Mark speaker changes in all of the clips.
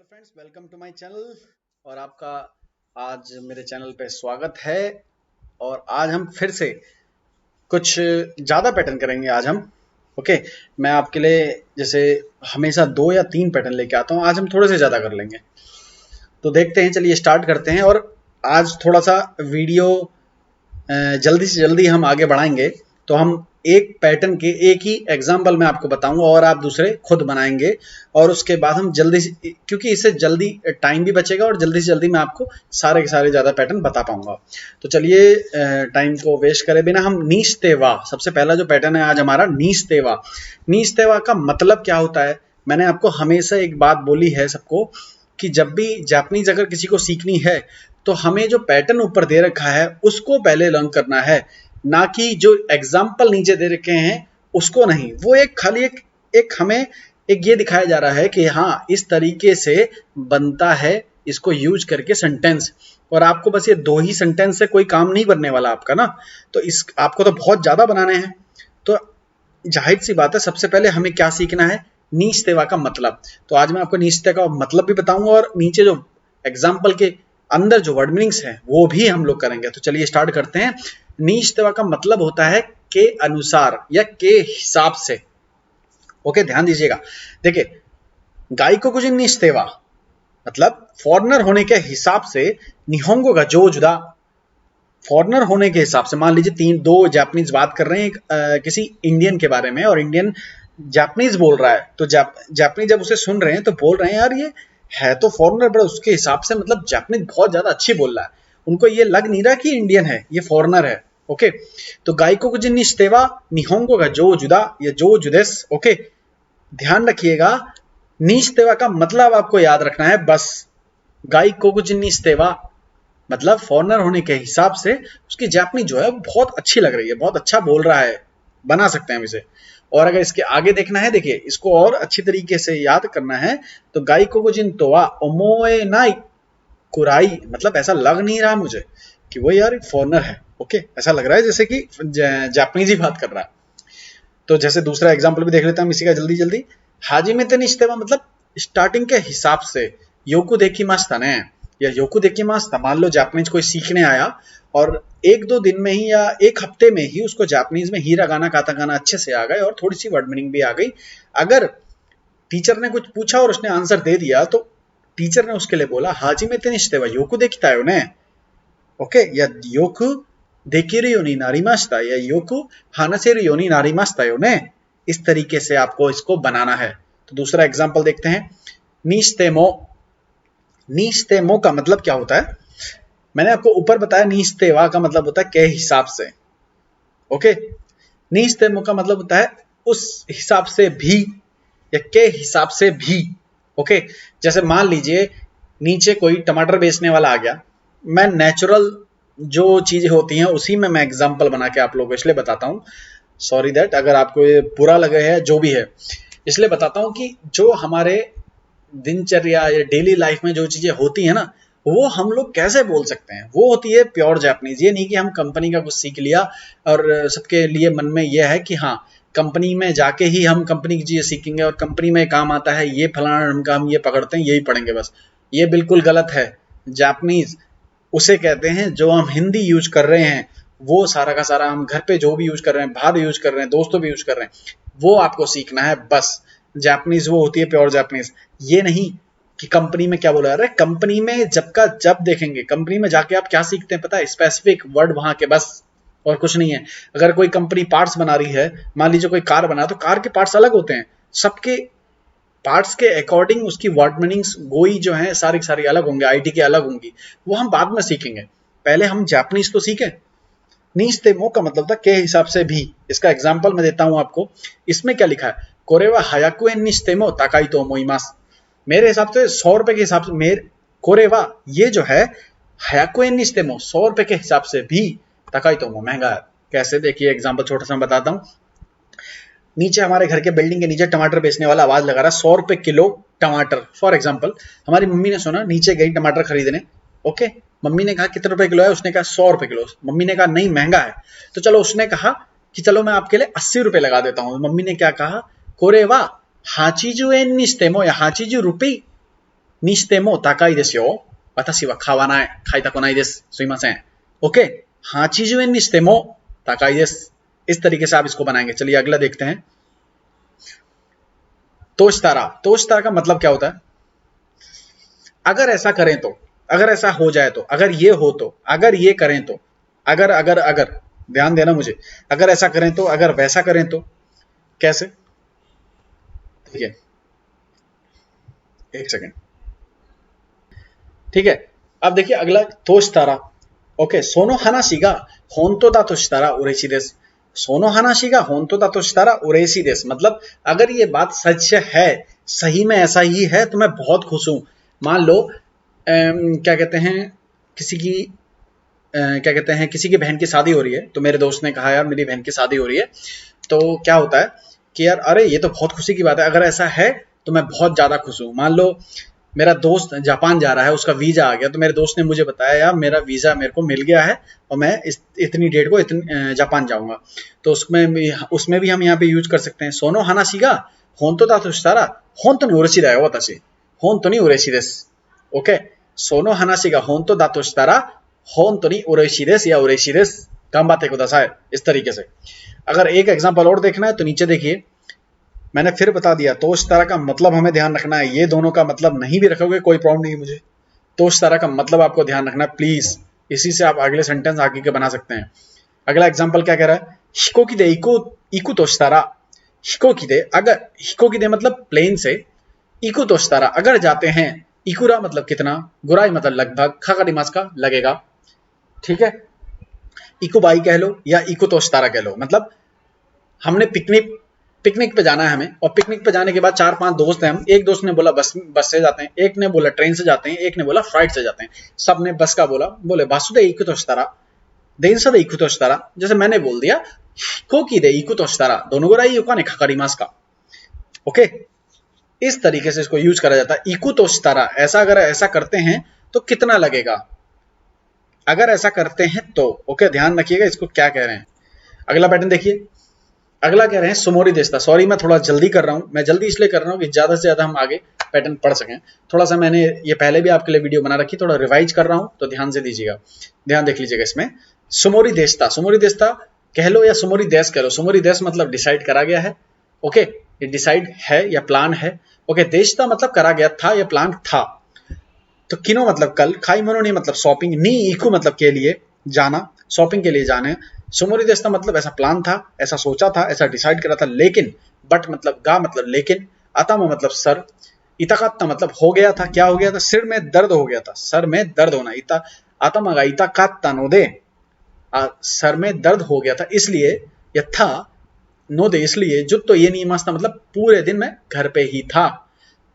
Speaker 1: Friends, welcome to my channel. और आपका आज मेरे चैनल पे स्वागत है। और आज हम फिर से कुछ ज़्यादा पैटर्न करेंगे। आज हम मैं आपके लिए जैसे हमेशा 2 या 3 पैटर्न लेके आता हूँ, आज हम थोड़े से ज़्यादा कर लेंगे। तो देखते हैं, चलिए स्टार्ट करते हैं। और आज थोड़ा सा वीडियो जल्दी से जल्दी हम आगे बढ़ाएंगे। तो हम एक पैटर्न के एक ही एग्जाम्पल में आपको बताऊंगा और आप दूसरे खुद बनाएंगे। और उसके बाद हम जल्दी से, क्योंकि इससे जल्दी टाइम भी बचेगा और जल्दी से जल्दी मैं आपको सारे के सारे ज़्यादा पैटर्न बता पाऊंगा। तो चलिए टाइम को वेस्ट करे बिना हम नीश तेवा, सबसे पहला जो पैटर्न है आज हमारा नीश तेवा। नीश तेवा का मतलब क्या होता है? मैंने आपको हमेशा एक बात बोली है सबको कि जब भी जापानीज अगर किसी को सीखनी है तो हमें जो पैटर्न ऊपर दे रखा है उसको पहले लर्न करना है, ना कि जो एग्जाम्पल नीचे दे रखे हैं उसको नहीं। वो एक खाली एक हमें एक ये दिखाया जा रहा है कि हाँ इस तरीके से बनता है, इसको यूज करके सेंटेंस। और आपको बस ये 2 ही सेंटेंस से कोई काम नहीं बनने वाला आपका ना, तो इस आपको तो बहुत ज्यादा बनाने हैं। तो जाहिर सी बात है, सबसे पहले हमें क्या सीखना है? नीच तेवा का मतलब। तो आज मैं आपको नीच तेवा का मतलब भी बताऊंगा और नीचे जो एग्जाम्पल के अंदर जो वर्ड मीनिंग्स हैं वो भी हम लोग करेंगे। तो चलिए स्टार्ट करते हैं। नीच तेवा का मतलब होता है के अनुसार या के हिसाब से। ध्यान दीजिएगा। देखिए, गाइको कुछ नीच तेवा मतलब फॉरनर होने के हिसाब से, निहोंगो का जो जुदा, फॉरनर होने के हिसाब से। मान लीजिए दो जापानीज बात कर रहे हैं किसी इंडियन के बारे में और इंडियन जापानीज बोल रहा है, तो जापानीज जब उसे सुन रहे हैं तो बोल रहे हैं यार ये है तो फॉरनर, बड़ा उसके हिसाब से मतलब जापानीज बहुत ज्यादा अच्छी बोल रहा है। उनको ये लग नहीं रहा कि इंडियन है, ये फॉरनर है। तो गाइको कुछ निस्तेवा निहोंगो का जो जुदा या जो जुदेस। ध्यान रखिएगा, निस्तेवा का मतलब आपको याद रखना है बस। गाइको कुछ निस्तेवा मतलब फॉरनर होने के हिसाब से उसकी जापानीज जो है बहुत अच्छी लग रही है, बहुत अच्छा बोल रहा है, बना सकते हैं हम इसे। और अगर इसके आगे देखना है, देखिए इसको और अच्छी तरीके से याद करना है। तो गाई को जिन तोवा ओमोए नाई कुराई मतलब ऐसा लग नहीं रहा मुझे कि वो यार फॉरनर है। ऐसा लग रहा है जैसे कि जापानीज ही बात कर रहा है। तो जैसे दूसरा एग्जाम्पल भी देख लेते हैं हम इसी का जल्दी जल्दी। हाजी में तनिश्तेवा मतलब स्टार्टिंग के हिसाब से। योकु देखी मास्ता ने या योकु देखी मास्ता, मान लो जापानीज कोई सीखने आया और 1-2 दिन में ही या 1 हफ्ते में ही उसको जापानीज में हीरा गाना काता गाना अच्छे से आ गए और थोड़ी सी वर्ड मीनिंग भी आ गई। अगर टीचर ने कुछ पूछा और उसने आंसर दे दिया तो टीचर ने उसके लिए बोला हाजी में तनिश्तेवा योकु देखता है उन्हें। या योकु देखेरु यो नि नारिमाशिता या योकु हानासेरु यो नि नारिमाशिता यो ने। इस तरीके से आपको इसको बनाना है। तो दूसरा एग्जांपल देखते हैं। नीस्तेमो, नीस्तेमो का मतलब क्या होता है? मैंने आपको ऊपर बताया नीस्तेवा का मतलब होता है के हिसाब से। नीस्तेमो का मतलब होता है उस हिसाब से भी या के हिसाब से भी। जैसे मान लीजिए नीचे कोई टमाटर बेचने वाला आ गया, मैं नेचुरल जो चीजें होती हैं उसी में मैं एग्जांपल बना के आप लोगों को इसलिए बताता हूँ। सॉरी दैट अगर आपको ये बुरा लगे है, जो भी है, इसलिए बताता हूँ कि जो हमारे दिनचर्या या डेली लाइफ में जो चीजें होती है ना, वो हम लोग कैसे बोल सकते हैं, वो होती है प्योर जापानीज। ये नहीं कि हम कंपनी का कुछ सीख लिया और सबके लिए मन में यह है कि हाँ कंपनी में जाके ही हम कंपनी की चीजें सीखेंगे और कंपनी में काम आता है ये फलाना ढमका, हम ये पकड़ते हैं यही पढ़ेंगे बस। ये बिल्कुल गलत है। जापानीज उसे कहते हैं जो हम हिंदी यूज कर रहे हैं, वो सारा का सारा हम घर पे जो भी यूज कर रहे हैं, बाहर यूज कर रहे हैं, दोस्तों भी यूज कर रहे हैं, वो आपको सीखना है बस। जापानीज वो होती है प्योर जापानीज। ये नहीं कि कंपनी में क्या बोला जा रहा है। कंपनी में जब का जब देखेंगे, कंपनी में जाके आप क्या सीखते हैं पता है? स्पेसिफिक वर्ड वहां के बस, और कुछ नहीं है। अगर कोई कंपनी पार्ट्स बना रही है, मान लीजिए कोई कार बना, तो कार के पार्ट्स अलग होते हैं, सबके पार्ट्स के अकॉर्डिंग उसकी वर्ड मीनिंग्स गोई जो है सारी सारी अलग होंगे, आईटी के अलग होंगी, वो हम बाद में सीखेंगे। पहले हम जापानीज तो सीखें। नीस्तेमो का मतलब था के हिसाब से भी। इसका एग्जांपल मैं देता हूं आपको। इसमें क्या लिखा है? कोरेवा हायाकु एन निस्तेमो ताकाई तो ओमोइमास। मेरे हिसाब से 100 रुपए के हिसाब से मेरे कोरेवा ये जो है हायाकु एन निस्तेमो 100 रुपए के हिसाब से भी ताकाई तो महंगा है। कैसे? देखिए एग्जांपल छोटा सा बताता हूँ। नीचे हमारे घर के बिल्डिंग के नीचे टमाटर बेचने वाला आवाज लगा रहा 100 रुपए किलो टमाटर। फॉर एग्जाम्पल हमारी मम्मी ने सुना, नीचे गई टमाटर खरीदने। मम्मी ने कहा कितने रुपए किलो है? उसने कहा 100 रुपए किलो। मम्मी ने कहा नहीं महंगा है। तो चलो उसने कहा कि चलो मैं आपके लिए 80 रुपए लगा देता हूँ। मम्मी ने क्या कहा? कोरेवा हाचीजू एन निस्तेमो या हाचीजू रुपी にしても高いですよ。私は買わない。買いたくないです。すいません。ओके 80 円にしても高いです。इस तरीके से आप इसको बनाएंगे। चलिए अगला देखते हैं। तोशतारा का मतलब क्या होता है? अगर ऐसा करें तो, अगर ऐसा हो जाए तो, अगर ये हो तो, अगर ये करें तो, अगर ध्यान देना मुझे, अगर ऐसा करें तो, अगर वैसा करें तो, कैसे? ठीक है, एक सेकेंड। ठीक है, अब देखिए अगला तोशतारा। ओके, सोनो हानाशी गा होंतो दा तोशतारा उरेशी देस। सोनो हानाशी गा होंतो दा तोशतारा उरेशी देस मतलब अगर ये बात सच है, सही में ऐसा ही है तो मैं बहुत खुश हूं। मान लो क्या कहते हैं, किसी की क्या कहते हैं, किसी की बहन की शादी हो रही है, तो मेरे दोस्त ने कहा यार मेरी बहन की शादी हो रही है, तो क्या होता है कि यार अरे ये तो बहुत खुशी की बात है, अगर ऐसा है तो मैं बहुत ज़्यादा खुश हूँ। मान लो मेरा दोस्त जापान जा रहा है, उसका वीज़ा आ गया, तो मेरे दोस्त ने मुझे बताया यार मेरा वीज़ा मेरे को मिल गया है और मैं इतनी डेट को जापान जाऊँगा। तो उसमें भी हम यहाँ पे यूज कर सकते हैं सोनो हानाशी गा होंतो दा तो शिता रा होंतो नि उरेशी दा यो वाताशी होंतो नि उरेशी देसु। ओके, सोनो हानाशी गा होंतो दा तो शिता रा होंतो नि उरेशी देसु या उरेशी देसु गंबाते कुदासाई। इस तरीके से अगर एक एग्जांपल और देखना है तो नीचे देखिए, मैंने फिर बता दिया तोशतारा का मतलब हमें ध्यान रखना है। ये दोनों का मतलब नहीं भी रखोगे कोई प्रॉब्लम नहीं है मुझे, तोशतारा का मतलब आपको ध्यान रखना है प्लीज। इसी से आप अगले सेंटेंस आगे के बना सकते हैं। अगला एग्जांपल क्या कह रहा है, हिकोकी दे इकु तोशतारा। हिकोकी दे, अगर हिकोकी दे मतलब प्लेन से, इकु तोशतारा अगर जाते हैं, इकुरा मतलब कितना, गुराई मतलब लगभग, खाकाडिमास का लगेगा। ठीक है, इकु बाई कह लो या इकु तोशतारा कह लो, मतलब हमने पिकनिक पे जाना है हमें, और पिकनिक पे जाने के बाद 4-5 दोस्त हैं हम। एक दोस्त ने बोला बस से जाते हैं, एक ने बोला ट्रेन से जाते हैं, एक ने बोला फ्लाइट से जाते हैं। सब ने बस का बोला, बोले बासुदे इकुतोशतारा देनसदे इकुतोशतारा, जैसे मैंने बोल दिया कोकी दे इकुतोशतारा दोनोगुराई युका ने खाकारिमास का। ओके, इस तरीके से इसको यूज करा जाता है। इकुतोशतारा ऐसा, अगर ऐसा करते हैं तो कितना लगेगा, अगर ऐसा करते हैं तो। ओके, ध्यान रखिएगा इसको क्या कह रहे हैं। अगला पैटर्न देखिए, अगला कह रहे हैं सुमोरी देस्ता। सॉरी मैं थोड़ा जल्दी कर रहा हूँ, मैं जल्दी इसलिए कर रहा हूँ कि ज्यादा से ज्यादा हम आगे पैटर्न पढ़ सकें। थोड़ा सा मैंने ये पहले भी आपके लिए वीडियो बना रखी, थोड़ा रिवाइज कर रहा हूँ तो ध्यान से दीजिएगा, ध्यान देख लीजिएगा इसमें। सुमोरी देस्ता, सुमोरी देस्ता कह लो या सुमोरी देश कह लो। सुमोरी देश मतलब डिसाइड करा गया है। ओके, ये डिसाइड है या प्लान है। ओके, देशता मतलब करा गया था या प्लान था। तो किनो मतलब कल, खाई मनो नहीं मतलब शॉपिंग, नी इकू मतलब के लिए जाना, शॉपिंग के लिए जाने। सुमोरी देस्ता मतलब ऐसा प्लान था, ऐसा सोचा था, ऐसा डिसाइड करा था, लेकिन बट मतलब गा मतलब लेकिन, अतामा मतलब सर, इताकात्ता मतलब हो गया था, क्या हो गया था, सिर में दर्द हो गया था, सर में दर्द होना, इता अतामा गा इताकात्ता नो दे, सर में दर्द हो गया था इसलिए, या था नो दे इसलिए, जुत्तो ये नहीं मास्ता मतलब पूरे दिन मैं घर पे ही था।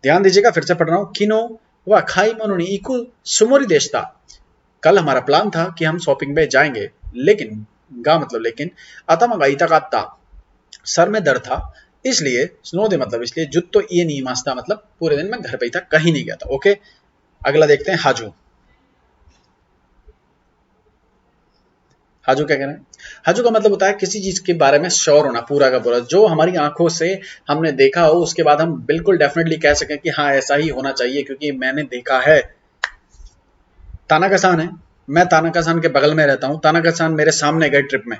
Speaker 1: ध्यान दीजिएगा, फिर से पढ़ रहा हूँ। किनो व खाई मनो नि इकु सुमोरी देस्ता, कल हमारा प्लान था कि हम शॉपिंग पे जाएंगे, लेकिन गा मतलब लेकिन, अतामा गा इताकात्ता सर में दर्द था इसलिए, स्नो दे मतलब इसलिए, जुत्तो ये नहीं मास्ता मतलब पूरे दिन मैं घर पे ही था, कहीं नहीं गया था। ओके, अगला देखते हैं हाजू। हाजू क्या कह रहे हैं, हाजू का मतलब होता है किसी चीज के बारे में श्योर होना, पूरा का पूरा, जो हमारी आंखों से हमने देखा हो उसके बाद हम बिल्कुल डेफिनेटली कह सकें कि हाँ ऐसा ही होना चाहिए क्योंकि मैंने देखा है। तानाका-सान है, मैं तानाका-सान के बगल में रहता हूँ, तानाका-सान मेरे सामने गए ट्रिप में,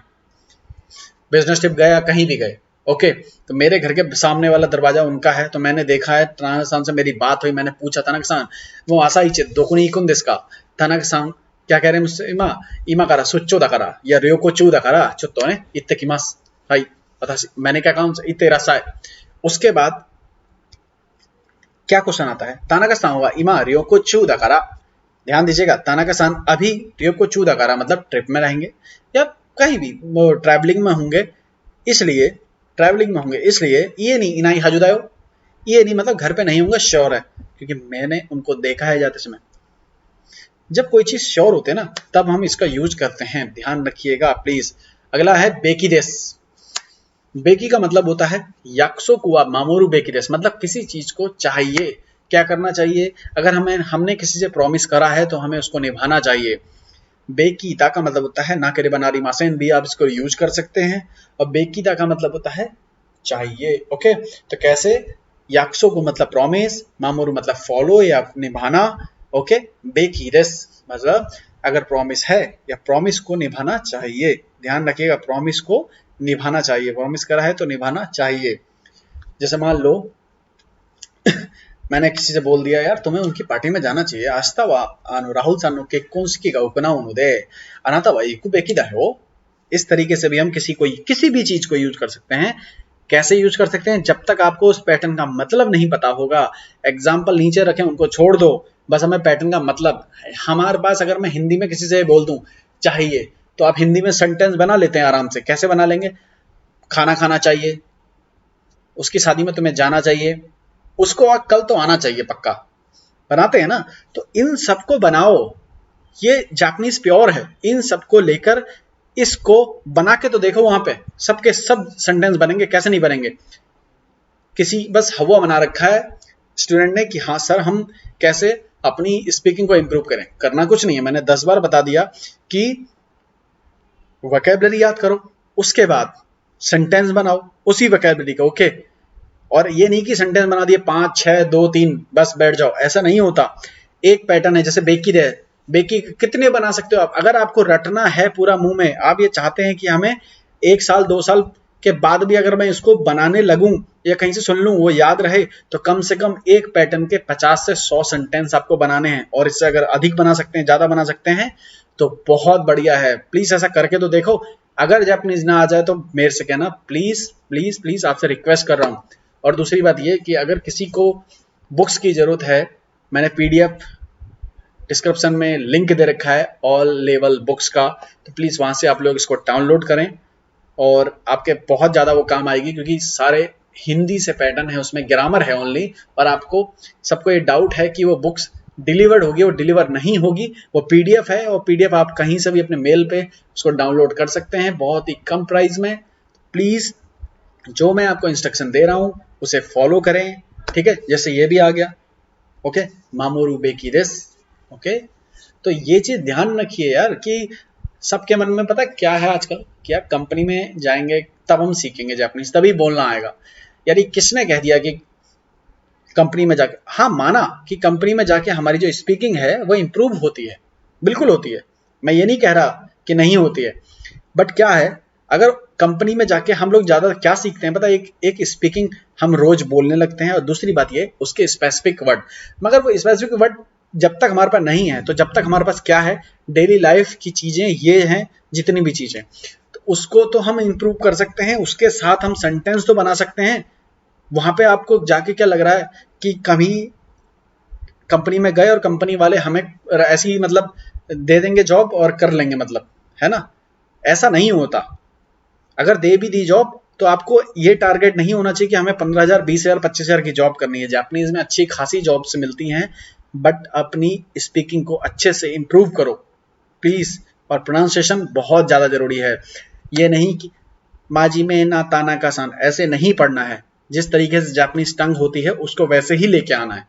Speaker 1: बिजनेस ट्रिप गए या कहीं भी गए। ओके, तो मेरे घर के सामने वाला दरवाजा उनका है, तो मैंने देखा है, तानाका-सान से मेरी बात हुई, मैंने पूछा तानाका-सान वो आसा ही चित दोकुनी इकुन देस्का, तानाका-सान क्या कह रहे हैं मुझसे, इमा इमा करा सुच्चो दा करा या रियोको चू दा करा चुत्तो ने इत्ते किमास भाई पता, मैंने क्या कहा इत्ते रसाय। उसके बाद क्या क्वेश्चन आता है, तानाका-सान हुआ इमा रियोको चू दा करा। ध्यान दीजिएगा, तानाका-सान अभी रियोको चू दा करा मतलब ट्रिप में रहेंगे या कहीं भी वो ट्रैवलिंग में होंगे, इसलिए ट्रैवलिंग में होंगे इसलिए, ये नहीं इनाई हजुदायो, ये नहीं मतलब घर पे नहीं होंगे, श्योर है क्योंकि मैंने उनको देखा है जाते समय। जब कोई चीज श्योर होते है ना तब हम इसका यूज करते हैं, ध्यान रखिएगा प्लीज। अगला है बेकी देस। बेकी का मतलब होता है याक्सो कुआ मामोरू बेकी देस, मतलब किसी चीज को चाहिए, क्या करना चाहिए, अगर हमने किसी से प्रॉमिस करा है तो हमें उसको निभाना चाहिए। बेकीता का मतलब होता है ना करे बनारी मासेन भी आप इसको यूज कर सकते हैं, और बेकीता का मतलब होता है चाहिए। ओके, तो कैसे, याक्सो को मतलब प्रॉमिस, मामोरू मतलब फॉलो या निभाना, ओके। बेकीरेस मतलब अगर प्रॉमिस है या प्रॉमिस को निभाना चाहिए। ध्यान रखिएगा, प्रॉमिस को निभाना चाहिए, प्रॉमिस करा है तो निभाना चाहिए। जैसे मान लो मैंने किसी से बोल दिया, यार तुम्हें उनकी पार्टी में जाना चाहिए, आस्था राहुल सानू के कौन का उपना उन्होंने अनाथा भाई को बेकी हो। इस तरीके से भी हम किसी भी चीज को यूज कर सकते हैं। कैसे यूज कर सकते हैं? जब तक आपको उस पैटर्न का मतलब नहीं पता होगा। एग्जाम्पल नीचे रखें, उनको छोड़ दो, बस हमें पैटर्न का मतलब हमारे पास। अगर मैं हिंदी में किसी से बोल दूं चाहिए, तो आप हिंदी में सेंटेंस बना लेते हैं आराम से। कैसे बना लेंगे? खाना खाना चाहिए, उसकी शादी में तुम्हें जाना चाहिए, उसको कल तो आना चाहिए पक्का। बनाते हैं ना? तो इन सबको बनाओ, ये जापानीज प्योर है। इन सबको लेकर इसको बना के तो देखो, वहां पे सबके सब सेंटेंस बनेंगे। कैसे नहीं बनेंगे? किसी बस हवा बना रखा है स्टूडेंट ने कि हाँ सर हम कैसे अपनी स्पीकिंग को इंप्रूव करें। करना कुछ नहीं है, मैंने 10 बार बता दिया कि वोकैबुलरी याद करो, उसके बाद सेंटेंस बनाओ उसी वोकैबुलरी का, ओके। और ये नहीं कि सेंटेंस बना दिए 5 6 2 3 बस बैठ जाओ, ऐसा नहीं होता। एक पैटर्न है, जैसे बेकी रहे, बेकी कितने बना सकते हो आप? अगर आपको रटना है पूरा मुंह में, आप ये चाहते हैं कि हमें 1 साल 2 साल के बाद भी अगर मैं इसको बनाने लगूं या कहीं से सुन लूं वो याद रहे, तो कम से कम एक पैटर्न के 50 से 100 सेंटेंस आपको बनाने हैं। और इससे अगर अधिक बना सकते हैं, ज्यादा बना सकते हैं, तो बहुत बढ़िया है। प्लीज ऐसा करके तो देखो। अगर जापानीज ना आ जाए तो मेरे से कहना, प्लीज प्लीज प्लीज, आपसे रिक्वेस्ट कर रहा हूं। और दूसरी बात ये कि अगर किसी को बुक्स की जरूरत है, मैंने पीडीएफ डिस्क्रिप्शन में लिंक दे रखा है ऑल लेवल बुक्स का, तो प्लीज वहां से आप लोग इसको डाउनलोड करें और आपके बहुत ज्यादा वो काम आएगी, क्योंकि सारे हिंदी से पैटर्न है, उसमें ग्रामर है ओनली। और आपको सबको ये डाउट है कि वो बुक्स डिलीवर्ड होगी, वो डिलीवर नहीं होगी। वो पीडीएफ है, और पीडीएफ आप कहीं से भी अपने मेल पे उसको डाउनलोड कर सकते हैं बहुत ही कम प्राइस में। प्लीज जो मैं आपको इंस्ट्रक्शन दे रहा हूं उसे फॉलो करें, ठीक है। जैसे ये भी आ गया, ओके, मामोरू बेकी देस, ओके। तो ये चीज ध्यान रखिए यार कि सबके मन में पता क्या है आजकल, कि आप कंपनी में जाएंगे तब हम सीखेंगे जापानीज, तभी बोलना आएगा। यानी किसने कह दिया कि कंपनी में जाके, हाँ माना कि कंपनी में जाके हमारी जो स्पीकिंग है वो इंप्रूव होती है, बिल्कुल होती है, मैं ये नहीं कह रहा कि नहीं होती है। बट क्या है, अगर कंपनी में जाके हम लोग ज्यादा क्या सीखते हैं पता है? एक स्पीकिंग हम रोज बोलने लगते हैं, और दूसरी बात ये उसके स्पेसिफिक वर्ड। मगर वो स्पेसिफिक वर्ड जब तक हमारे पास नहीं है, तो जब तक हमारे पास क्या है, डेली लाइफ की चीजें ये हैं, जितनी भी चीजें, तो उसको तो हम इंप्रूव कर सकते हैं, उसके साथ हम सेंटेंस तो बना सकते हैं। वहां पे आपको जाके क्या लग रहा है कि कभी कंपनी में गए और कंपनी वाले हमें ऐसी मतलब दे देंगे जॉब और कर लेंगे, मतलब, है ना? ऐसा नहीं होता। अगर दे भी दी जॉब, तो आपको ये टारगेट नहीं होना चाहिए कि हमें 15,000 20,000 25,000 की जॉब करनी है। जापानीज में अच्छी खासी जॉब्स मिलती हैं, बट अपनी स्पीकिंग को अच्छे से इंप्रूव करो प्लीज। और प्रोनाउंसिएशन बहुत ज्यादा जरूरी है। ये नहीं कि माजी में ना ताना का सान, ऐसे नहीं पढ़ना है। जिस तरीके से जापानीज टंग होती है उसको वैसे ही लेके आना है,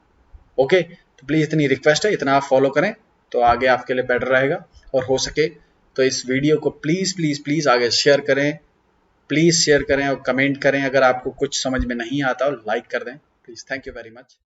Speaker 1: ओके। तो प्लीज इतनी रिक्वेस्ट है, इतना आप फॉलो करें तो आगे आपके लिए बेटर रहेगा। और हो सके तो इस वीडियो को प्लीज प्लीज प्लीज आगे शेयर करें, प्लीज शेयर करें और कमेंट करें। अगर आपको कुछ समझ में नहीं आता, लाइक कर दें please. Thank you very much.